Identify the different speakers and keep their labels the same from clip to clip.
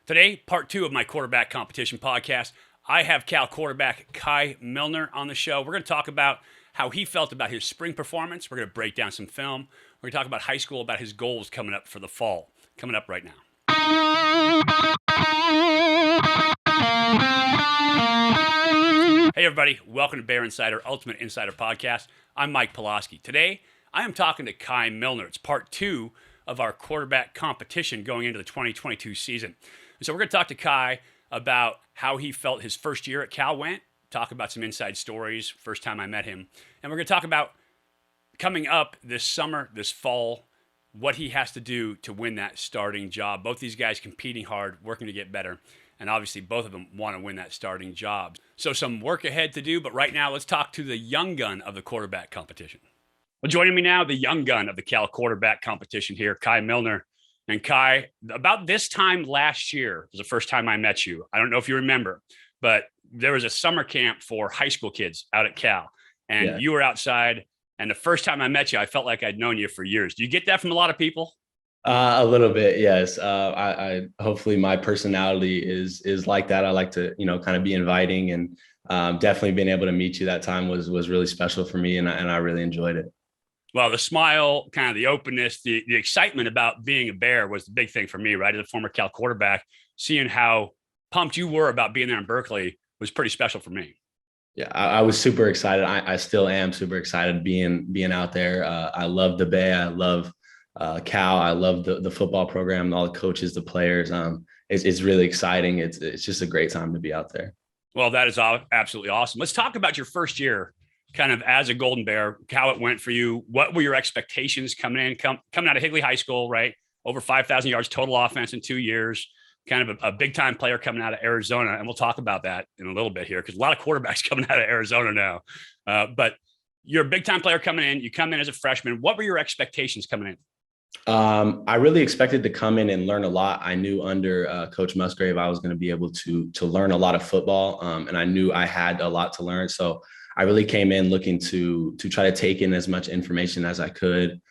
Speaker 1: Today, part two of my quarterback competition podcast. I have Cal quarterback Kai Millner on the show. We're going to talk about how he felt about his spring performance. We're going to break down some film. We're going to talk about high school, about his goals coming up for the fall. Coming up right now. Hey, everybody. Welcome to Bear Insider, Ultimate Insider Podcast. I'm Mike Pawlawski. Today, I am talking to Kai Millner. It's part two of our quarterback competition going into the 2022 season. So we're going to talk to Kai about how he felt his first year at Cal went, talk about some inside stories, first time I met him. And we're going to talk about coming up this summer, this fall, what he has to do to win that starting job. Both these guys competing hard, working to get better. And obviously both of them want to win that starting job. So some work ahead to do, but right now let's talk to the young gun of the quarterback competition. Well, joining me now, the young gun of the Cal quarterback competition here, Kai Millner. And Kai, about this time last year was the first time I met you. I don't know if you remember, but there was a summer camp for high school kids out at Cal. And you were outside. And the first time I met you, I felt like I'd known you for years. Do you get that from a lot of people?
Speaker 2: A little bit, yes. I hopefully my personality is like that. I like to, kind of be inviting, and definitely being able to meet you that time was really special for me, and I really enjoyed it.
Speaker 1: Well, the smile, kind of the openness, the excitement about being a Bear was the big thing for me, right? As a former Cal quarterback, seeing how pumped you were about being there in Berkeley was pretty special for me.
Speaker 2: Yeah, I was super excited. I still am super excited being out there. I love the Bay. I love Cal. I love the football program, all the coaches, the players. It's really exciting. It's just a great time to be out there.
Speaker 1: Well, that is absolutely awesome. Let's talk about your first year, kind of as a Golden Bear, how it went for you. What were your expectations coming out of Higley High School, right? Over 5,000 yards total offense in 2 years, kind of a big time player coming out of Arizona. And we'll talk about that in a little bit here, because a lot of quarterbacks coming out of Arizona now. But you're a big time player coming in. You come in as a freshman. What were your expectations coming in?
Speaker 2: I really expected to come in and learn a lot. I knew under Coach Musgrave, I was going to be able to learn a lot of football. And I knew I had a lot to learn. So I really came in looking to try to take in as much information as I could,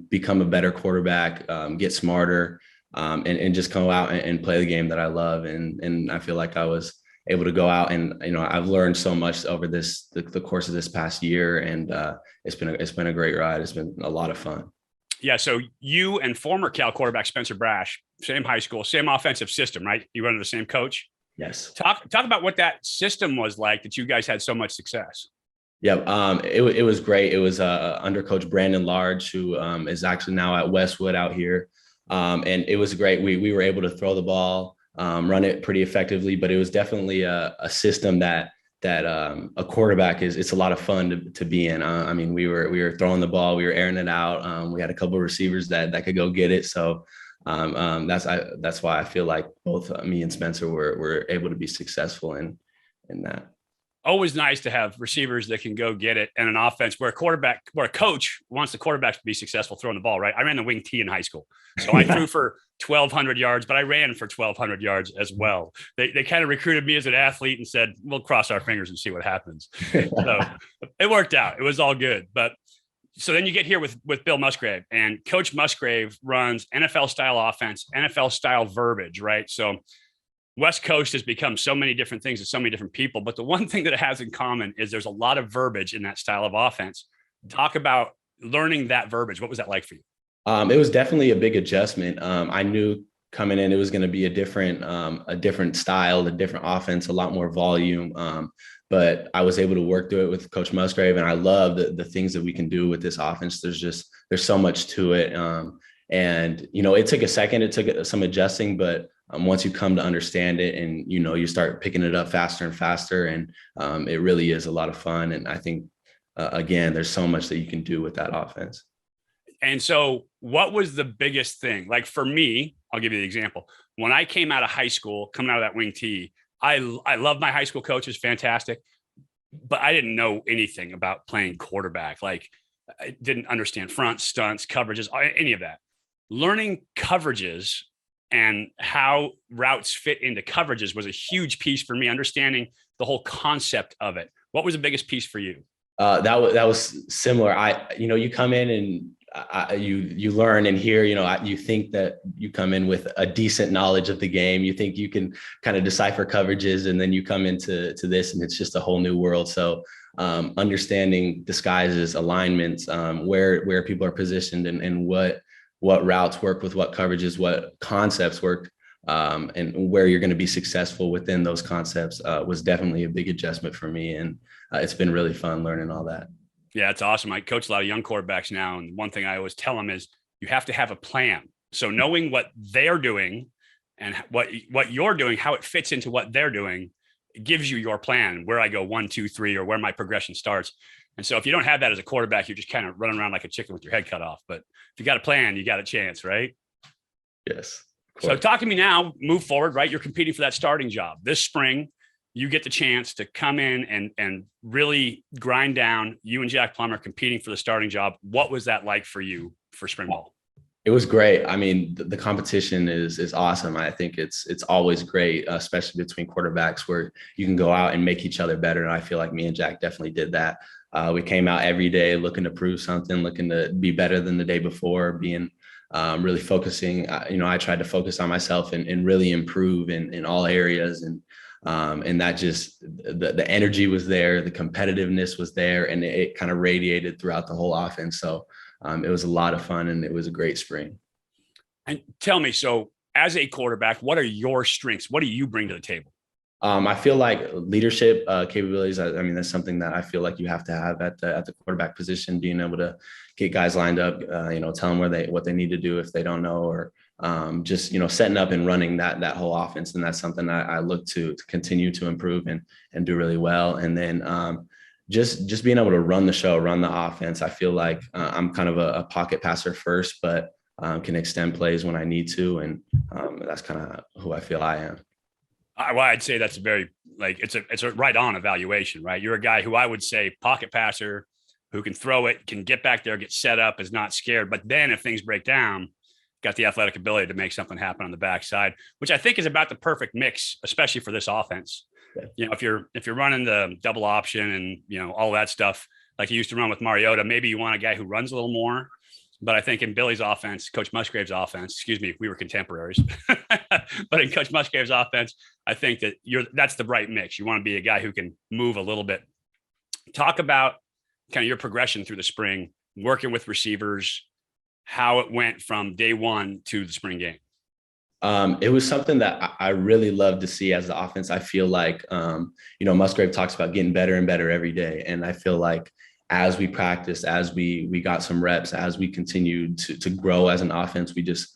Speaker 2: become a better quarterback, get smarter, and just come out and play the game that I love. And I feel like I was able to go out and, I've learned so much over the course of this past year. And it's been a great ride. It's been a lot of fun.
Speaker 1: Yeah. So you and former Cal quarterback Spencer Brash, same high school, same offensive system, right? You were under the same coach.
Speaker 2: Yes.
Speaker 1: Talk about what that system was like that you guys had so much success.
Speaker 2: Yeah, it was great. It was under Coach Brandon Large, who is actually now at Westwood out here. And it was great. We were able to throw the ball, run it pretty effectively, but it was definitely a system that a quarterback it's a lot of fun to be in. I mean, we were throwing the ball, we were airing it out. We had a couple of receivers that could go get it. So that's why I feel like both me and Spencer were able to be successful in that.
Speaker 1: Always nice to have receivers that can go get it, and an offense where a coach wants the quarterback to be successful throwing the ball, right? I ran the wing T in high school. So I threw for 1,200 yards, but I ran for 1,200 yards as well. They kind of recruited me as an athlete and said, we'll cross our fingers and see what happens. So it worked out. It was all good. But so then you get here with Bill Musgrave, and Coach Musgrave runs NFL style offense, NFL style verbiage, right? So West Coast has become so many different things to so many different people, but the one thing that it has in common is there's a lot of verbiage in that style of offense. Talk about learning that verbiage. What was that like for you?
Speaker 2: It was definitely a big adjustment. I knew coming in, it was going to be a different style, a different offense, a lot more volume. But I was able to work through it with Coach Musgrave, and I love the things that we can do with this offense. There's so much to it. And, it took a second, it took some adjusting, but once you come to understand it and, you start picking it up faster and faster, and it really is a lot of fun. And I think, again, there's so much that you can do with that offense.
Speaker 1: And so what was the biggest thing? Like for me, I'll give you the example. When I came out of high school, coming out of that wing T, I love my high school coaches, fantastic, but I didn't know anything about playing quarterback. Like I didn't understand front, stunts, coverages, any of that. Learning coverages and how routes fit into coverages was a huge piece for me, understanding the whole concept of it. What was the biggest piece for you?
Speaker 2: That was similar. You come in and you learn and hear, you think that you come in with a decent knowledge of the game. You think you can kind of decipher coverages, and then you come into this and it's just a whole new world. So understanding disguises, alignments, where people are positioned, and what routes work with what coverages, what concepts work, and where you're going to be successful within those concepts was definitely a big adjustment for me. And it's been really fun learning all that.
Speaker 1: Yeah, it's awesome. I coach a lot of young quarterbacks now, and one thing I always tell them is you have to have a plan. So knowing what they're doing and what you're doing, how it fits into what they're doing, it gives you your plan, where I go 1, 2, 3, or where my progression starts. And so if you don't have that as a quarterback, you're just kind of running around like a chicken with your head cut off. But if you got a plan, you got a chance, right?
Speaker 2: Yes.
Speaker 1: So talk to me now, move forward, right? You're competing for that starting job this spring. You get the chance to come in and really grind down. You and Jack Plummer competing for the starting job. What was that like for you for spring ball?
Speaker 2: It was great. I mean, the competition is awesome. I think it's always great, especially between quarterbacks, where you can go out and make each other better. And I feel like me and Jack definitely did that. We came out every day looking to prove something, looking to be better than the day before, being really focusing. I tried to focus on myself and really improve in all areas. And that just the energy was there, the competitiveness was there, and it kind of radiated throughout the whole offense. So it was a lot of fun, and it was a great spring.
Speaker 1: And tell me, so as a quarterback, what are your strengths? What do you bring to the table?
Speaker 2: I feel like leadership capabilities. I mean, that's something that I feel like you have to have at the quarterback position, being able to get guys lined up, tell them what they need to do if they don't know, or just, setting up and running that whole offense. And that's something I look to continue to improve and do really well. And then just being able to run the show, run the offense. I feel like I'm kind of a pocket passer first, but can extend plays when I need to. And that's kind of who I feel I am.
Speaker 1: Well, I'd say that's it's a right on evaluation, right? You're a guy who I would say pocket passer, who can throw it, can get back there, get set up, is not scared. But then if things break down, got the athletic ability to make something happen on the backside, which I think is about the perfect mix, especially for this offense. Yeah. If you're running the double option and all that stuff like you used to run with Mariota, maybe you want a guy who runs a little more. But I think in Billy's offense, Coach Musgrave's offense, we were contemporaries, but in Coach Musgrave's offense, I think that that's the right mix. You want to be a guy who can move a little bit. Talk about kind of your progression through the spring, working with receivers, how it went from day one to the spring game.
Speaker 2: It was something that I really love to see as the offense. I feel like, Musgrave talks about getting better and better every day. And I feel like as we practiced, as we got some reps, as we continued to grow as an offense, we just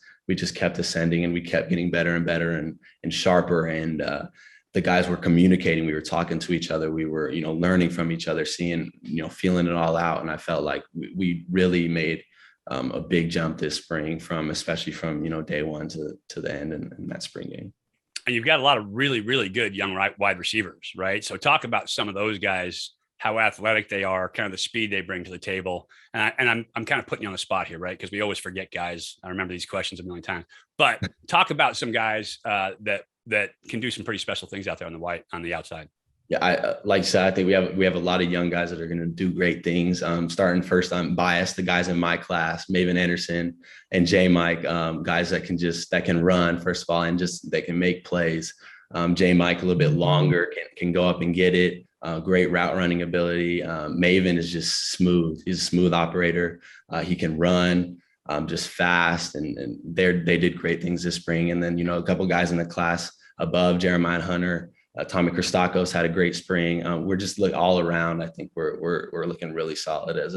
Speaker 2: kept ascending, and we kept getting better and better and sharper. And the guys were communicating. We were talking to each other. We were, learning from each other, seeing, feeling it all out. And I felt like we really made a big jump this spring especially from day one to the end in that spring game.
Speaker 1: And you've got a lot of really, really good young wide receivers, right? So talk about some of those guys, how athletic they are, kind of the speed they bring to the table. And I'm kind of putting you on the spot here, right? Because we always forget guys. I remember these questions a million times, but talk about some guys that can do some pretty special things out there on the outside.
Speaker 2: Yeah, I like I said, I think we have a lot of young guys that are going to do great things. Starting first, I'm biased. The guys in my class, Maven Anderson and J Mike, guys that can run first of all, and just they can make plays. J Mike a little bit longer, can go up and get it. Great route running ability. Maven is just smooth. He's a smooth operator. He can run, just fast, and they did great things this spring. And then a couple guys in the class above, Jeremiah Hunter. Tommy Christakos had a great spring. We're just all around. I think we're looking really solid as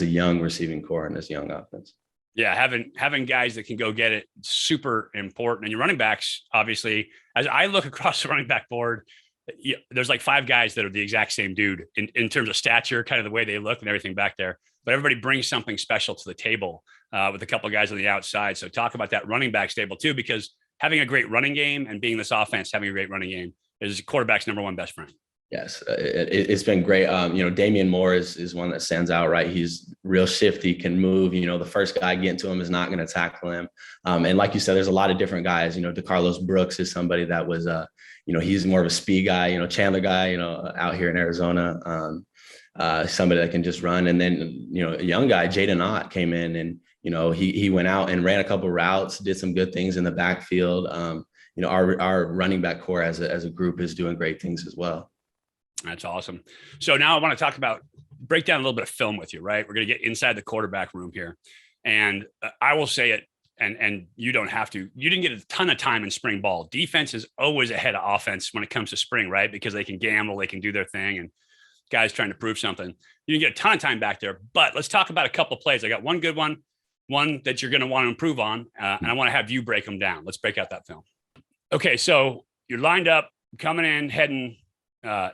Speaker 2: a young receiving core and as a young offense.
Speaker 1: Yeah, having guys that can go get it, super important. And your running backs, obviously, as I look across the running back board, there's like 5 guys that are the exact same dude in terms of stature, kind of the way they look and everything back there. But everybody brings something special to the table with a couple of guys on the outside. So talk about that running back stable too, because having a great running game and being this offense, having a great running game is quarterback's number one best friend.
Speaker 2: Yes, it's been great. Damian Moore is one that stands out, right? He's real shifty, can move. The first guy getting to him is not going to tackle him. And like you said, there's a lot of different guys. DeCarlos Brooks is somebody that was, he's more of a speed guy. Chandler guy, out here in Arizona, somebody that can just run. And then, a young guy, Jaden Ott, came in and, he went out and ran a couple routes, did some good things in the backfield. Our running back core as a group is doing great things as well.
Speaker 1: That's awesome. So now I want to break down a little bit of film with you, right? We're going to get inside the quarterback room here. And I will say it, and you don't have to, you didn't get a ton of time in spring ball. Defense is always ahead of offense when it comes to spring, right? Because they can gamble, they can do their thing, and guys trying to prove something. You didn't get a ton of time back there, but let's talk about a couple of plays. I got one good one that you're going to want to improve on, and I want to have you break them down. Let's break out that film. Okay, so you're lined up, coming in, heading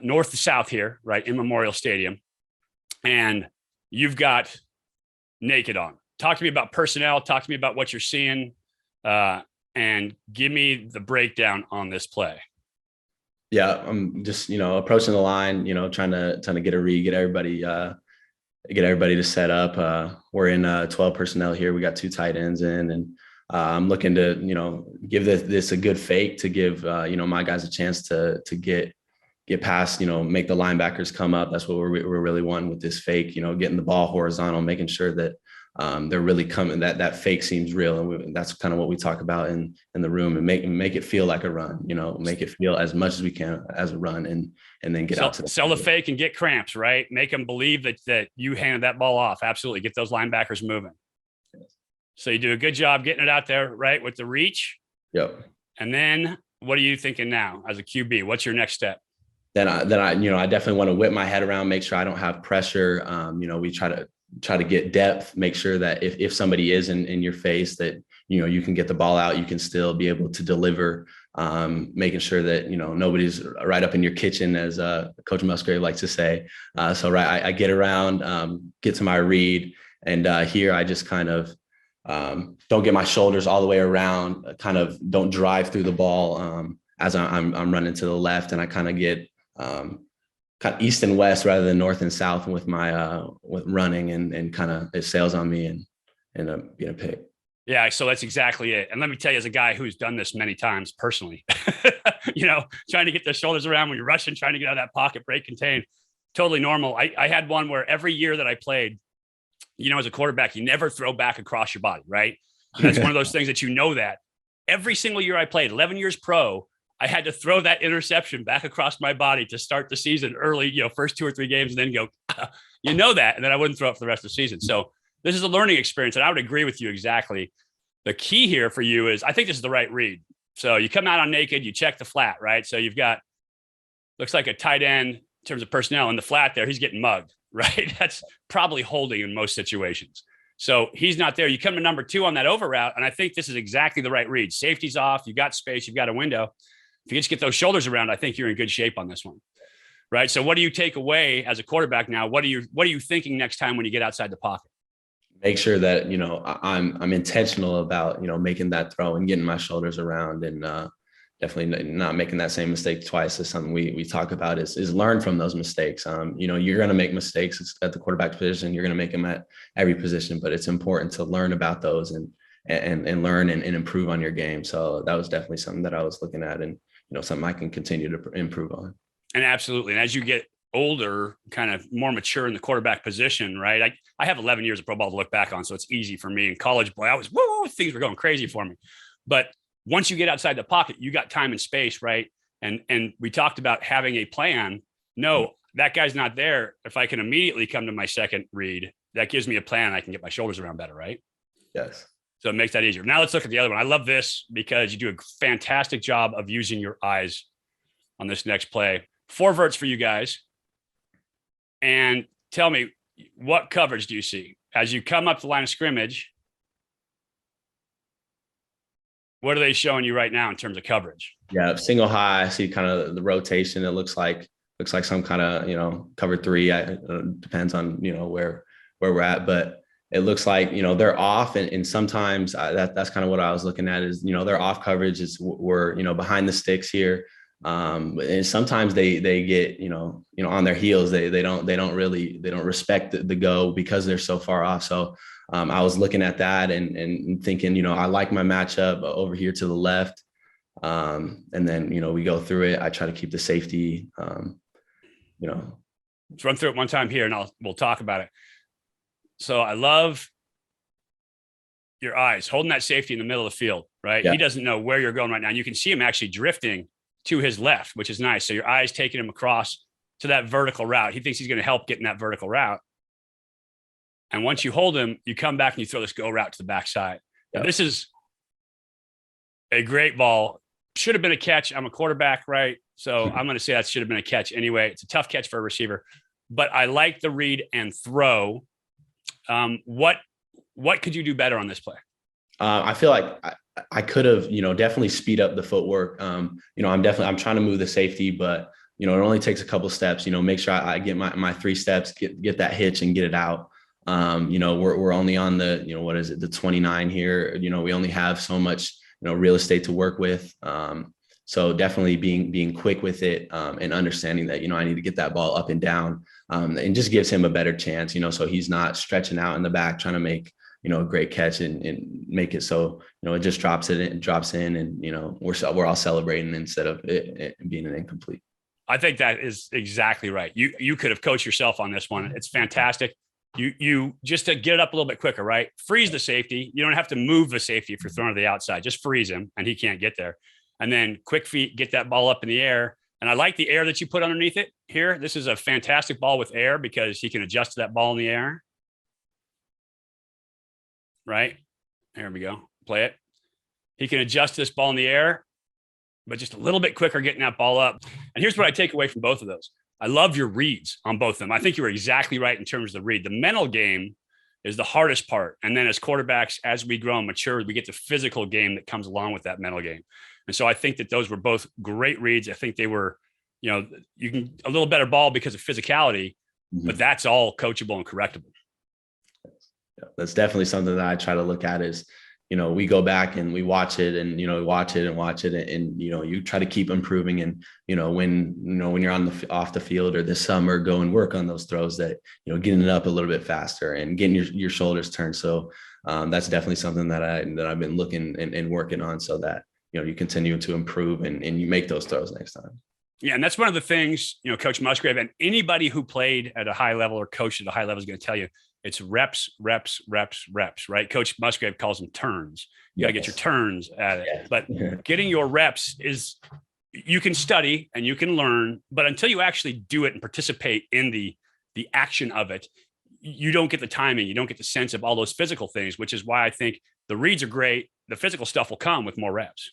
Speaker 1: north to south here, right, in Memorial Stadium, and you've got naked on. Talk to me about personnel. Talk to me about what you're seeing, and give me the breakdown on this play.
Speaker 2: Yeah, I'm just approaching the line, trying to get a read, get everybody to set up. We're in 12 personnel here. We got 2 tight ends in, and I'm looking to give this a good fake to give my guys a chance to get past, make the linebackers come up. That's what we're really wanting with this fake, getting the ball horizontal, making sure that they're really coming, that fake seems real. And that's kind of what we talk about in the room, and make it feel like a run, make it feel as much as we can as a run, and then get out to
Speaker 1: sell the fake and get cramps, right? Make them believe that you handed that ball off. Absolutely. Get those linebackers moving. So you do a good job getting it out there, right, with the reach.
Speaker 2: Yep.
Speaker 1: And then what are you thinking now as a QB? What's your next step?
Speaker 2: Then I definitely want to whip my head around, make sure I don't have pressure. We try to get depth, make sure that if somebody is in your face, that, you can get the ball out, you can still be able to deliver, making sure that, nobody's right up in your kitchen, as Coach Musgrave likes to say. I get around, get to my read, and here I just kind of don't get my shoulders all the way around, kind of don't drive through the ball as I'm running to the left, and I kind of get kind of east and west rather than north and south with my with running, and kind of it sails on me and end up being a pick.
Speaker 1: Yeah, so that's exactly it. And let me tell you, as a guy who's done this many times personally, trying to get the shoulders around when you're rushing, trying to get out of that pocket, break, contain, totally normal. I had one where every year that I played, as a quarterback, you never throw back across your body, right? And that's one of those things that that every single year I played, 11 years pro, I had to throw that interception back across my body to start the season early, first 2 or 3 games, and then go, that, and then I wouldn't throw it for the rest of the season. So this is a learning experience, and I would agree with you exactly. The key here for you is, I think this is the right read. So you come out on naked, you check the flat, right? So you've got, looks like a tight end in terms of personnel in the flat there. He's getting mugged, right? That's probably holding in most situations. So he's not there. You come to number 2 on that over route, and I think this is exactly the right read. Safety's off. You got space. You've got a window. If you just get those shoulders around, I think you're in good shape on this one, right? So what do you take away as a quarterback now? What are you thinking next time when you get outside the pocket?
Speaker 2: Make sure that, I'm intentional about, making that throw and getting my shoulders around, and definitely not making that same mistake twice. Is something we talk about is learn from those mistakes. You're going to make mistakes at the quarterback position. You're going to make them at every position, but it's important to learn about those and learn and improve on your game. So that was definitely something that I was looking at, and, something I can continue to improve on. And
Speaker 1: absolutely. And as you get older, kind of more mature in the quarterback position, right? I have 11 years of pro ball to look back on, so it's easy for me. In college, boy, things were going crazy for me. But once you get outside the pocket, you got time and space, right? And we talked about having a plan. No, that guy's not there. If I can immediately come to my second read, that gives me a plan. I can get my shoulders around better, right?
Speaker 2: Yes.
Speaker 1: So it makes that easier. Now let's look at the other one. I love this because you do a fantastic job of using your eyes on this next play. 4 verts for you guys. And tell me, what coverage do you see as you come up the line of scrimmage? What are they showing you right now in terms of coverage?
Speaker 2: Yeah, single high. I see kind of the rotation. It looks like some kind of cover 3. Depends on where we're at, but it looks like they're off, and sometimes that's kind of what I was looking at is they're off coverage. We're behind the sticks here. And sometimes they get, on their heels. They don't respect the go because they're so far off. So I was looking at that and thinking, I like my matchup over here to the left. And then, we go through it. I try to keep the safety,
Speaker 1: Let's run through it one time here and we'll talk about it. So I love your eyes holding that safety in the middle of the field, right? Yeah. He doesn't know where you're going right now. And you can see him actually drifting to his left, which is nice. So your eyes taking him across to that vertical route. He thinks he's going to help getting that vertical route. And once you hold him, you come back and you throw this go route to the backside. Yeah. This is a great ball. Should have been a catch. I'm a quarterback, right? So I'm going to say that should have been a catch anyway. It's a tough catch for a receiver, but I like the read and throw. What could you do better on this play?
Speaker 2: I feel like I could have, definitely speed up the footwork. I'm trying to move the safety, but it only takes a couple steps. Make sure I get my 3 steps, get that hitch and get it out. We're only on the the 29 here. We only have so much real estate to work with. So definitely being quick with it and understanding that I need to get that ball up and down, and just gives him a better chance. So he's not stretching out in the back trying to make a great catch and make it so it just drops in, and we're all celebrating instead of it being an incomplete.
Speaker 1: I think that is exactly right. You could have coached yourself on this one. It's fantastic. You just to get it up a little bit quicker, right? Freeze the safety. You don't have to move the safety if you're throwing to the outside. Just freeze him, and he can't get there. And then quick feet, get that ball up in the air. And I like the air that you put underneath it here. This is a fantastic ball with air because he can adjust to that ball in the air. Right? There we go. Play it. He can adjust this ball in the air, but just a little bit quicker getting that ball up. And here's what I take away from both of those. I love your reads on both of them. I think you were exactly right in terms of the read. The mental game is the hardest part. And then as quarterbacks, as we grow and mature, we get the physical game that comes along with that mental game. And so I think that those were both great reads. I think they were, you can a little better ball because of physicality, but that's all coachable and correctable.
Speaker 2: Yeah, that's definitely something that I try to look at is, we go back and we watch it and, watch it and, you try to keep improving. And, when you're off the field or this summer, go and work on those throws that, getting it up a little bit faster and getting your shoulders turned. So that's definitely something that I've been looking and working on so that, you continue to improve and you make those throws next time.
Speaker 1: Yeah. And that's one of the things, Coach Musgrave and anybody who played at a high level or coached at a high level is going to tell you it's reps, right? Coach Musgrave calls them turns. You got to get your turns at it. But getting your reps is, you can study and you can learn, but until you actually do it and participate in the action of it, you don't get the timing. You don't get the sense of all those physical things, which is why I think the reads are great. The physical stuff will come with more reps.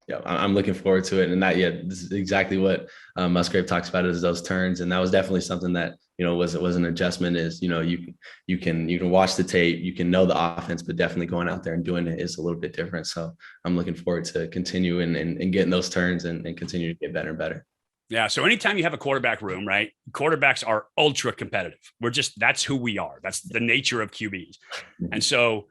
Speaker 2: Yeah, I'm looking forward to it. And this is exactly what Musgrave talks about is those turns. And that was definitely something that, was an adjustment is, you can watch the tape, you can know the offense, but definitely going out there and doing it is a little bit different. So I'm looking forward to continuing and getting those turns and continue to get better and better.
Speaker 1: Yeah. So anytime you have a quarterback room, right? Quarterbacks are ultra competitive. That's who we are. That's the nature of QBs. And so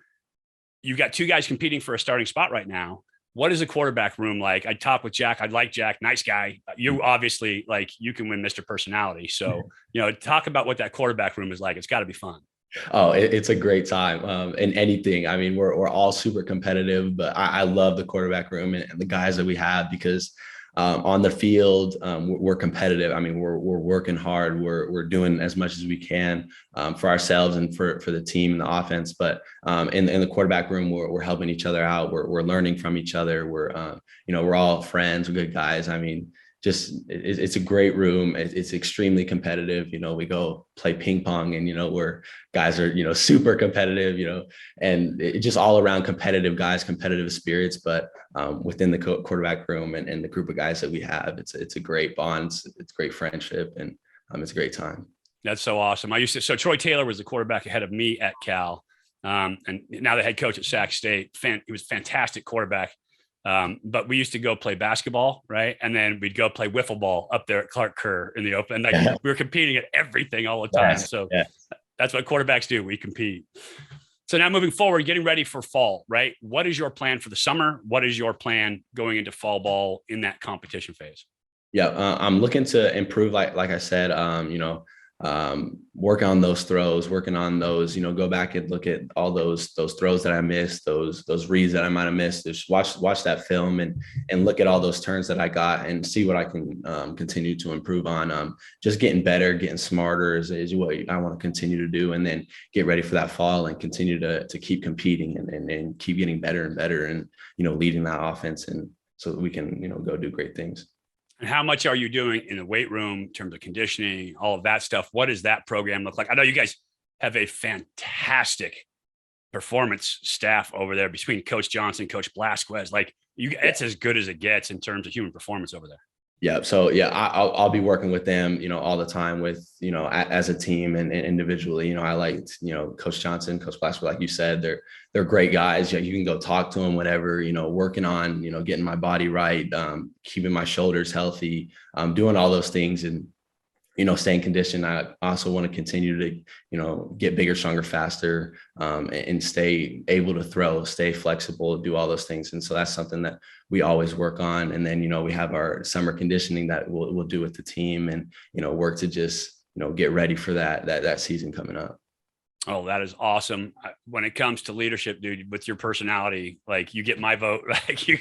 Speaker 1: you've got 2 guys competing for a starting spot right now. What is a quarterback room like? I talk with Jack. I'd like Jack, nice guy. You obviously you can win Mr. Personality. So, talk about what that quarterback room is like. It's got to be fun.
Speaker 2: Oh, it's a great time in anything. I mean, we're all super competitive, but I love the quarterback room and the guys that we have because on the field, we're competitive. I mean, we're working hard. We're doing as much as we can for ourselves and for the team and the offense. But in the quarterback room, we're helping each other out. We're learning from each other. We're all friends. We're good guys. I mean, it's a great room. It's extremely competitive. We go play ping pong and, where guys are, super competitive, and it just all around competitive guys, competitive spirits. But within the quarterback room and the group of guys that we have, it's a great bond. It's great friendship and it's a great time.
Speaker 1: That's so awesome. So Troy Taylor was the quarterback ahead of me at Cal. And now the head coach at Sac State. He was a fantastic quarterback. But we used to go play basketball, right? And then we'd go play wiffle ball up there at Clark Kerr in the open. We were competing at everything all the time. So that's what quarterbacks do. We compete. So now moving forward, getting ready for fall, right? What is your plan for the summer? What is your plan going into fall ball in that competition phase?
Speaker 2: Yeah, I'm looking to improve, like I said, work on those throws, working on those, go back and look at all those throws that I missed, those reads that I might have missed. Just watch that film and look at all those turns that I got and see what I can continue to improve on. Just getting better, getting smarter is what I want to continue to do, and then get ready for that fall and continue to keep competing and keep getting better and better, and leading that offense, and so that we can go do great things.
Speaker 1: And how much are you doing in the weight room in terms of conditioning, all of that stuff? What does that program look like? I know you guys have a fantastic performance staff over there between Coach Johnson, Coach Blasquez. Like it's as good as it gets in terms of human performance over there.
Speaker 2: Yeah. So yeah, I'll be working with them, all the time with, as a team and individually. I liked, Coach Johnson, Coach Blasquez, like you said, they're great guys. You can go talk to them, whatever, working on, getting my body right, keeping my shoulders healthy, doing all those things, and staying conditioned. I also want to continue to, get bigger, stronger, faster, and stay able to throw, stay flexible, do all those things. And so that's something that we always work on. And then, we have our summer conditioning that we'll do with the team, and, work to just, get ready for that season coming up.
Speaker 1: Oh, that is awesome. When it comes to leadership, dude, with your personality, like you get my vote. Like you're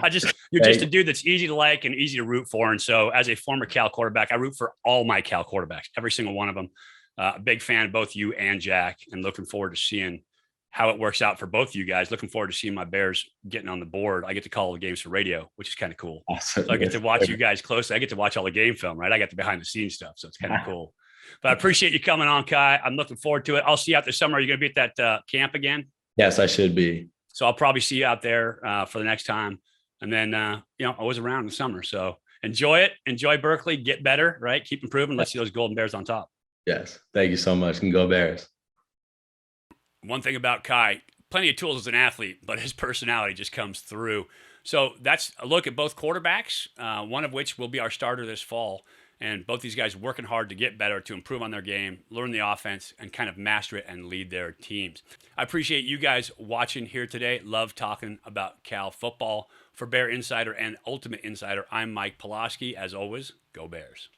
Speaker 1: just a dude that's easy to like and easy to root for. And so as a former Cal quarterback, I root for all my Cal quarterbacks, every single one of them. A big fan of both you and Jack, and looking forward to seeing how it works out for both of you guys. Looking forward to seeing my Bears getting on the board. I get to call the games for radio, which is kind of cool. Awesome. So I get to watch you guys closely. I get to watch all the game film, right? I got the behind the scenes stuff. So it's kind of cool. But I appreciate you coming on, Kai. I'm looking forward to it. I'll see you out this summer. Are you going to be at that camp again?
Speaker 2: Yes, I should be.
Speaker 1: So I'll probably see you out there for the next time. And then, I was around in the summer. So enjoy it. Enjoy Berkeley. Get better, right? Keep improving. Let's see those Golden Bears on top.
Speaker 2: Yes. Thank you so much. And go Bears.
Speaker 1: One thing about Kai, plenty of tools as an athlete, but his personality just comes through. So that's a look at both quarterbacks, one of which will be our starter this fall. And both these guys working hard to get better, to improve on their game, learn the offense, and kind of master it and lead their teams. I appreciate you guys watching here today. Love talking about Cal football. For Bear Insider and Ultimate Insider, I'm Mike Pawlawski. As always, go Bears.